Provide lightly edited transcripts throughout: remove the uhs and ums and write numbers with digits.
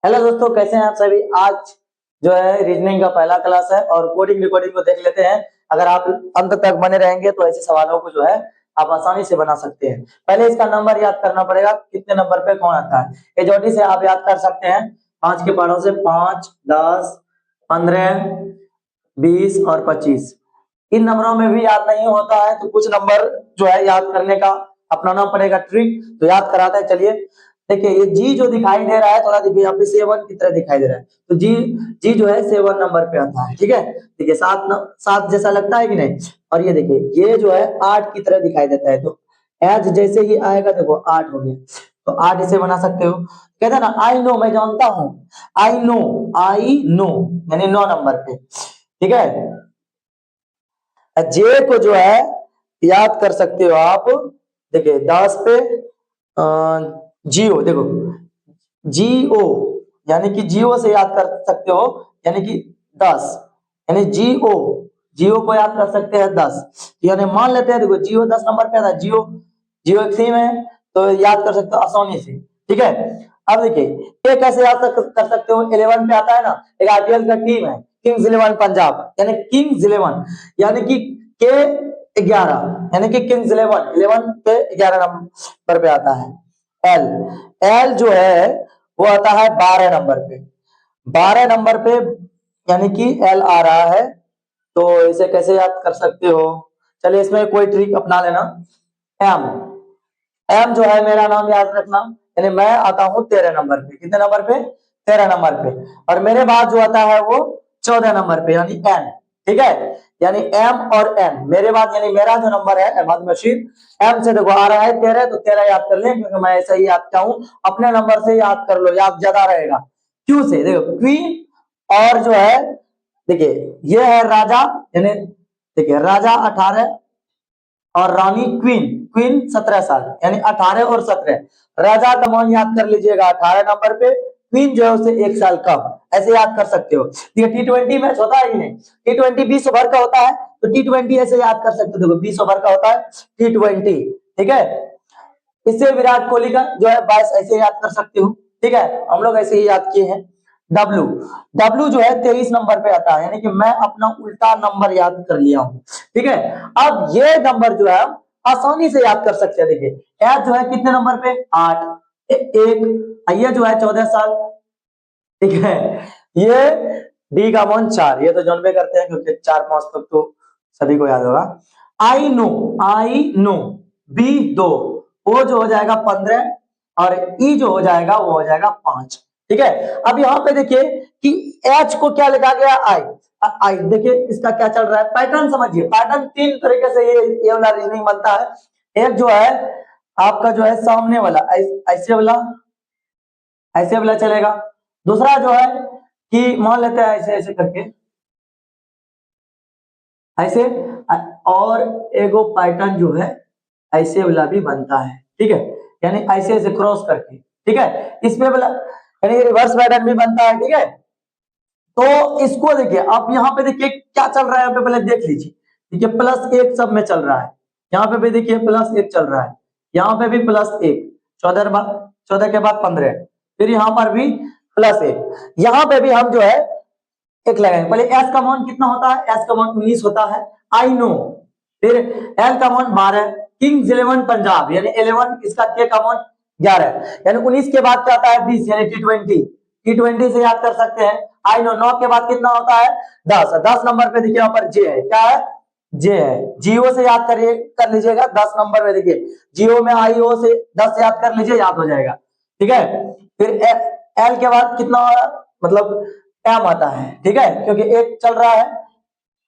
Hello दोस्तों, कैसे हैं आप सभी। आज जो है रीजनिंग का पहला क्लास है और कोडिंग रिकॉर्डिंग को देख लेते हैं। अगर आप अंत तक बने रहेंगे तो ऐसे सवालों को जो है आप आसानी से बना सकते हैं। पहले इसका नंबर याद करना पड़ेगा, कितने नंबर पे कौन आता है। एजोडी से आप याद कर सकते हैं, 5 के पहाड़ों से 5, 10, 15, 20 और 25। इन नंबरों में भी याद नहीं होता है तो कुछ नंबर जो है याद करने का अपनाना पड़ेगा ट्रिक, तो याद कराते हैं। चलिए देखिए, ये जी जो दिखाई दे रहा है, थोड़ा देखिए यहाँ पे 7 की तरह दिखाई दे रहा है, तो जी जी जो है 7 नंबर पे आता है। ठीक है, देखिए 7 जैसा लगता है कि नहीं। और ये देखिए ये जो है 8 की तरह दिखाई देता है, तो एज जैसे ही आएगा देखो 8 हो गया, तो 8 इसे बना सकते हो। कहते हैं ना आई नो, मैं जानता हूं। आई नो यानी 9 नंबर पे। ठीक है, जे को जो है याद कर सकते हो आप। देखिए 10 पे जियो, देखो जीओ यानी कि जियो से याद कर सकते हो, यानी कि 10 यानी जियो। जियो को याद कर सकते हैं 10, यानी मान लेते हैं देखो जियो 10 नंबर पे आता है। जियो जियो एक सिम है, तो याद कर सकते हो आसानी से। ठीक है, अब देखिए ये कैसे याद कर सकते हो। 11 पे आता है ना, एक आईपीएल का टीम है किंग्स 11 पंजाब, यानी किंग्स 11 यानी कि के 11 यानी कि किंग्स 11 11 पे 11 नंबर पे आता है। एल एल जो है वो आता है 12 नंबर पे। 12 नंबर पे यानी कि एल आ रहा है, तो इसे कैसे याद कर सकते हो। चलिए इसमें कोई ट्रिक अपना लेना। एम एम जो है मेरा नाम याद रखना, यानी मैं आता हूं 13 नंबर पे। कितने नंबर पे? 13 नंबर पे। और मेरे बाद जो आता है वो 14 नंबर पे, यानी एन। ठीक है, यानी एम और एन मेरे बाद, यानी मेरा जो नंबर है अहमद मशीद। एम से देखो आ रहा है 13, तो 13 याद कर लें, क्योंकि मैं ऐसा ही याद किया हूं। अपने नंबर से याद कर लो, याद ज्यादा रहेगा। क्यू से देखो क्वीन, और जो है देखिए ये है राजा, यानी देखिए राजा 18 और रानी क्वीन। क्वीन 17 साल, यानी 18 और 17। राजा का मान याद कर लीजिएगा 18 नंबर पे, क्वीन जो है उसे 1 साल कम, ऐसे याद कर सकते हो। ये T20 मैच होता है कि नहीं। T20 20 ओवर का होता है, तो T20 ऐसे याद कर सकते हो। देखो 20 ओवर का होता है T20। ठीक है, इससे विराट कोहली का जो है 22 ऐसे याद कर सकते हो। ठीक है, हम लोग ऐसे ही याद किए हैं। डब्लू डब्लू जो है 23 नंबर पे आता है, यानी कि मैं अपना उल्टा नंबर याद कर लिया हूं। ठीक है, अब ये नंबर जो है आसानी से याद कर सकते हैं। देखिए एच जो है कितने नंबर पे? 8 एक। ये जो है 14 साल। ठीक है, ये डी का मान 4, ये तो जानबे करते हैं क्योंकि 4 5 तक तो सभी को याद होगा। आई नो बी 2, ओ जो हो जाएगा 15, और ई जो हो जाएगा वो हो जाएगा 5। ठीक है, अब यहाँ पे देखिए कि एच को क्या लिखा गया? आई। आई देखिए इसका क्या चल रहा है, पैटर्न समझिए। पैटर्न 3 तरीके से ये वाला रीजनिंग बनता है। एक जो है आपका जो है सामने वाला ऐसे वाला चलेगा। दूसरा जो है कि मान लेते हैं ऐसे ऐसे करके ऐसे, और एगो पैटर्न जो है ऐसे वाला भी बनता है। ठीक है, यानी ऐसे ऐसे क्रॉस करके। ठीक है, इसमें वाला यानी रिवर्स पैटर्न भी बनता है। ठीक है, तो इसको देखिए आप यहाँ पे देखिए क्या चल रहा है, यहाँ पे पहले देख लीजिए। देखिए +1 सब में चल रहा है, यहाँ पे भी देखिए +1 चल रहा है, यहाँ पे भी +1। 14 के बाद 15, फिर यहाँ पर भी +1। यहाँ पे भी हम जो है एक लगाएंगे। पहले एस का मान कितना होता है? एस का मान 19 होता है, आई नो। फिर एल का मान 12, किंग्स 11 पंजाब, यानी 11 इसका के का मान 11, यानी 19 के बाद क्या आता है? 20, यानी T20। T20 से याद कर सकते हैं। आई नो 9 के बाद कितना होता है? 10। 10 नंबर पे देखिए यहाँ पर जे है, क्या है? जे है। जियो से याद करिए, कर लीजिएगा 10 नंबर में। देखिए जियो में आई ओ से 10 याद कर लीजिए, याद हो जाएगा। ठीक है, फिर एल के बाद कितना मतलब एम आता है। ठीक है, क्योंकि एक चल रहा है,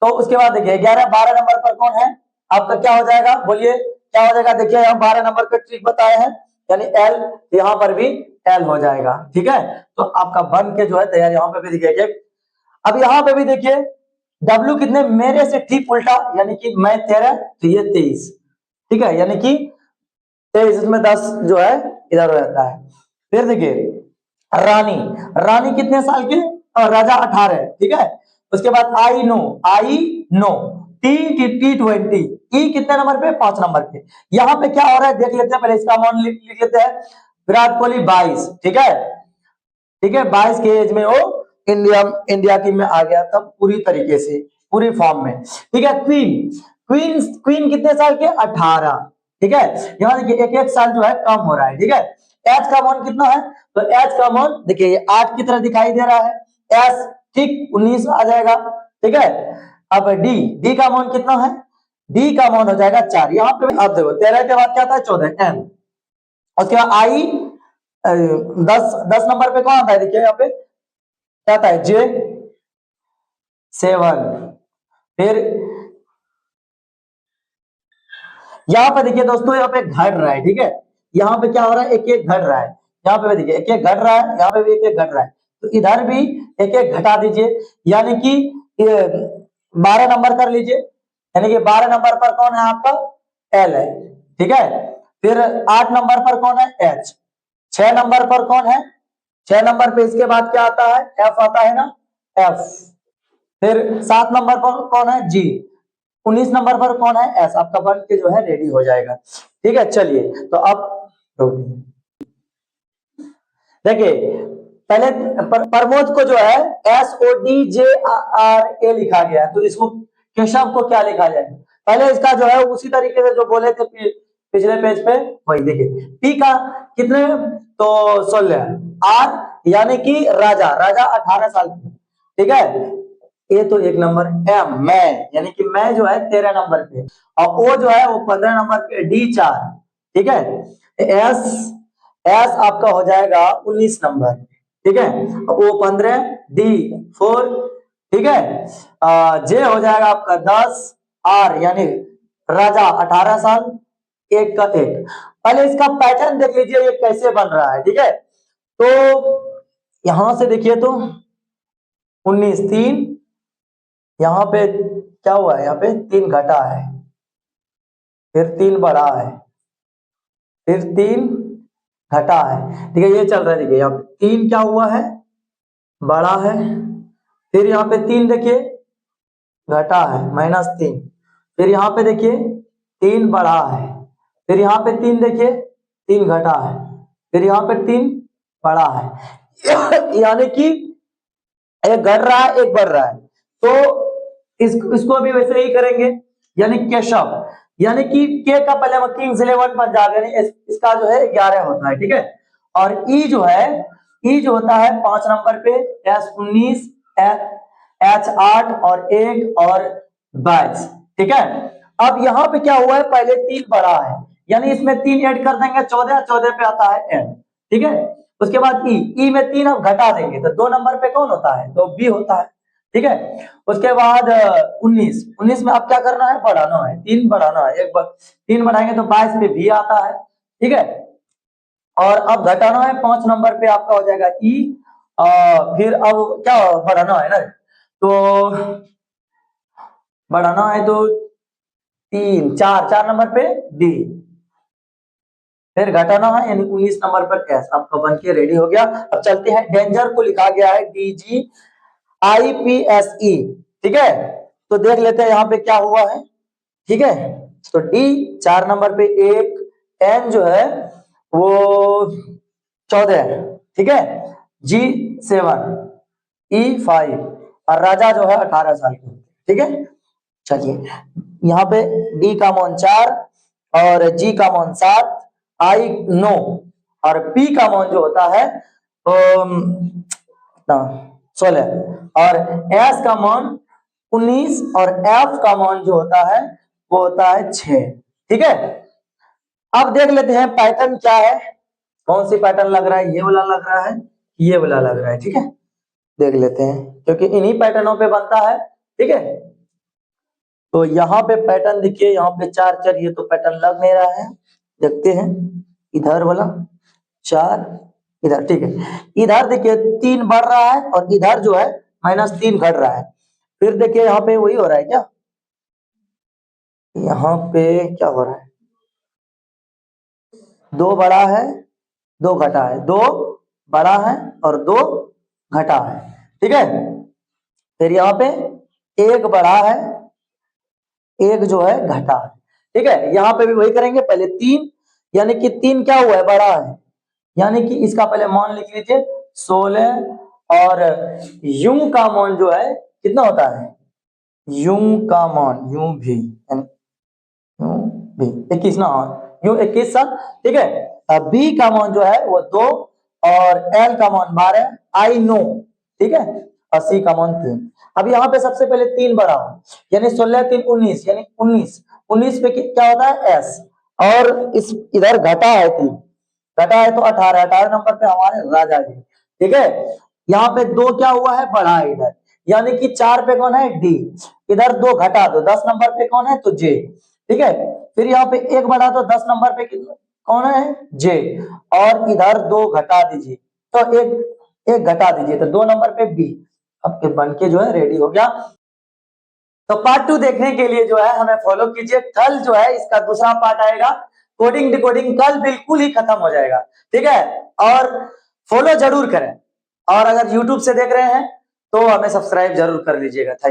तो उसके बाद देखिए 11 12 नंबर पर कौन है आपका? क्या हो जाएगा, बोलिए क्या हो जाएगा? देखिए हम 12 नंबर पे ट्रिक बताए हैं, यानी एल, यहाँ पर भी एल हो जाएगा। ठीक है, तो आपका बन के जो है तैयार। यहाँ पे भी देखिए, अब यहाँ पे भी देखिए डब्ल्यू कितने मेरे से ठीक उल्टा, यानी कि मैं 13 तो ये 23। ठीक है, यानी कि 23, इसमें 10 जो है इधर हो जाता है। फिर देखिए रानी रानी कितने साल की? और राजा 18। ठीक है, उसके बाद आई नो T20। ई कितने नंबर पे? 5 नंबर पे। यहाँ पे क्या हो रहा है देख लेते हैं, पहले इसका मान लिख लेते हैं। विराट कोहली 22। ठीक है, ठीक है, 22 की एज में वो इंडिया टीम में आ गया था पूरी तरीके से, पूरी फॉर्म में। ठीक है, क्वीन कितने साल के? 18। ठीक है, यहाँ देखिए एक एक साल जो है कम हो रहा है। ठीक है, एच का मान कितना है? तो एच का मान देखिए ये 8 की तरह दिखाई दे रहा है, एस ठीक 19 आ जाएगा। ठीक है, अब डी का मान कितना है? डी का मान हो जाएगा 4। यहाँ पे अब देखो 13 के बाद क्या था? 14 एन। उसके बाद आई 10 नंबर पे कौन आता है? देखिए यहाँ पे क्या आता है? जे 7। फिर यहाँ पे देखिए दोस्तों, यहाँ पे घट रहा है। ठीक है, यहाँ पे क्या हो रहा है? एक एक घट रहा है। यहाँ पे देखिए एक एक घट रहा है, यहाँ पे भी एक एक घट रहा है, तो इधर भी एक एक घटा दीजिए, यानी कि 12 नंबर कर लीजिए। यानी कि 12 नंबर पर कौन है आपका? एल है। ठीक है, फिर 8 नंबर पर कौन है? एच। 6 नंबर पर कौन है? 6 नंबर पे इसके बाद क्या आता है? एफ आता है ना, एफ। फिर 7 नंबर पर कौन है? जी। 19 नंबर पर कौन है? एस। आपका बन के जो है रेडी हो जाएगा। ठीक है, चलिए तो अब देखिए पहले प्रमोद को जो है SODJR लिखा गया, तो इसको केशव को क्या लिखा जाए? पहले इसका जो है उसी तरीके से जो बोले थे पिछले पेज पे वही देखिए। पी का कितने? तो 16। आर यानी कि राजा 18 साल की। ठीक है, ए तो 1 नंबर। एम मैं यानी कि मैं जो है 13 नंबर पे, और ओ जो है वो 15 नंबर पे। डी 4। ठीक है, एस एस आपका हो जाएगा 19 नंबर। ठीक है, ओ 15, डी 4। ठीक है, जे हो जाएगा आपका 10। आर यानी राजा 18 साल, एक का एक। पहले इसका पैटर्न देख लीजिए ये कैसे बन रहा है। ठीक है, तो यहां से देखिए तो 19 3, यहाँ पे क्या हुआ है? यहाँ पे 3 घटा है, फिर 3 बढ़ा है, फिर 3 घटा है। ठीक है, ये चल रहा है। देखिए यहाँ पे 3 क्या हुआ है? बड़ा है। फिर यहाँ पे 3 देखिए घटा है, -3। फिर यहाँ पे देखिए 3 बढ़ा है। फिर यहाँ पे 3 देखिए 3 घटा है। फिर यहाँ पे 3 बढ़ा है। यानी कि एक घट रहा है, एक बढ़ रहा है। तो इसको भी वैसे ही करेंगे, यानी केशव, यानी कि के का पहले हम किंग्स 11 पंजाब, यानी इसका जो है 11 होता है। ठीक है, और ई जो है, ई जो होता है 5 नंबर पे, एस 19, एच 8 और 1 और 22। ठीक है, अब यहाँ पे क्या हुआ है? पहले 3 बढ़ा है, यानी इसमें 3 ऐड कर देंगे, 14 14 पे आता है एन। ठीक है, उसके बाद ई में 3 हम घटा देंगे, तो 2 नंबर पे कौन होता है? तो बी होता है। ठीक है, उसके बाद 19 में अब क्या करना है? बढ़ाना है, 3 बढ़ाना है, 3 बढ़ाएंगे तो 22 पे भी आता है। ठीक है, और अब घटाना है 5 नंबर पे आपका हो जाएगा ई। फिर अब क्या बढ़ाना है ना, तो बढ़ाना है तो 3 4 नंबर पे डी। फिर घटाना है यानी 19 नंबर पर एस। आपका बन के रेडी हो गया। अब चलते हैं, डेंजर को लिखा गया है DGIPSE। ठीक है, तो देख लेते हैं यहाँ पे क्या हुआ है। ठीक है, तो डी 4 नंबर पे 1, एन जो है वो 14। ठीक है, जी 7, ई 5, और राजा जो है 18 साल की। ठीक है, चलिए यहाँ पे डी का मान 4 और जी का मान 7, आई 9 और पी का मान जो होता है 16 और एस का मान 19 और एफ का मान जो होता है वो होता है 6। ठीक है, अब देख लेते हैं पैटर्न क्या है, कौन सी पैटर्न लग रहा है? ये वाला लग रहा है, ये वाला लग रहा है। ठीक है, देख लेते हैं क्योंकि इन्हीं पैटर्नों पे बनता है। ठीक है, तो यहाँ पे पैटर्न देखिए, यहाँ पे 4 4, ये तो पैटर्न लग नहीं रहा है। देखते हैं इधर वाला 4 इधर। ठीक है, इधर देखिए 3 बढ़ रहा है और इधर जो है -3 घट रहा है। फिर देखिए यहाँ पे वही हो रहा है क्या? यहाँ पे क्या हो रहा है? 2 बड़ा है, 2 घटा है, 2 बड़ा है और 2 घटा है। ठीक है, फिर यहाँ पे 1 बड़ा है, 1 जो है घटा है। ठीक है, यहाँ पे भी वही करेंगे, पहले 3 यानी कि 3 क्या हुआ है? बड़ा है, यानी कि इसका पहले मान लिख लीजिए 16 और यू का मान जो है कितना होता है, यू का मान यू भी 21 ना, यू 21 सा, ठीक है। बी का मान जो है वो 2 और एल का मान 12, आई नो, ठीक है, और सी का मान 3। अब यहाँ पे सबसे पहले 3 बढ़ाओ, यानी 16 3 19, यानी 19 पे क्या होता है एस, और इस इधर घटा है 3, घटा है तो 18 नंबर पे हमारे राजा जी, ठीक है। यहाँ पे 2 क्या हुआ है, बढ़ा है इधर, यानी कि 4 पे कौन है, डी, इधर 2 घटा दो, 10 नंबर पे कौन है, तो जे, ठीक है। फिर यहाँ पे 1 बढ़ा दो, 10 नंबर पे कौन है, जे, और इधर 2 घटा दीजिए, तो एक घटा दीजिए, तो 2 नंबर पे बी। अब बन के जो है रेडी हो गया। तो पार्ट 2 देखने के लिए जो है हमें फॉलो कीजिए, कल जो है इसका दूसरा पार्ट आएगा, कोडिंग डिकोडिंग कल बिल्कुल ही खत्म हो जाएगा, ठीक है। और फॉलो जरूर करें, और अगर यूट्यूब से देख रहे हैं तो हमें सब्सक्राइब जरूर कर लीजिएगा।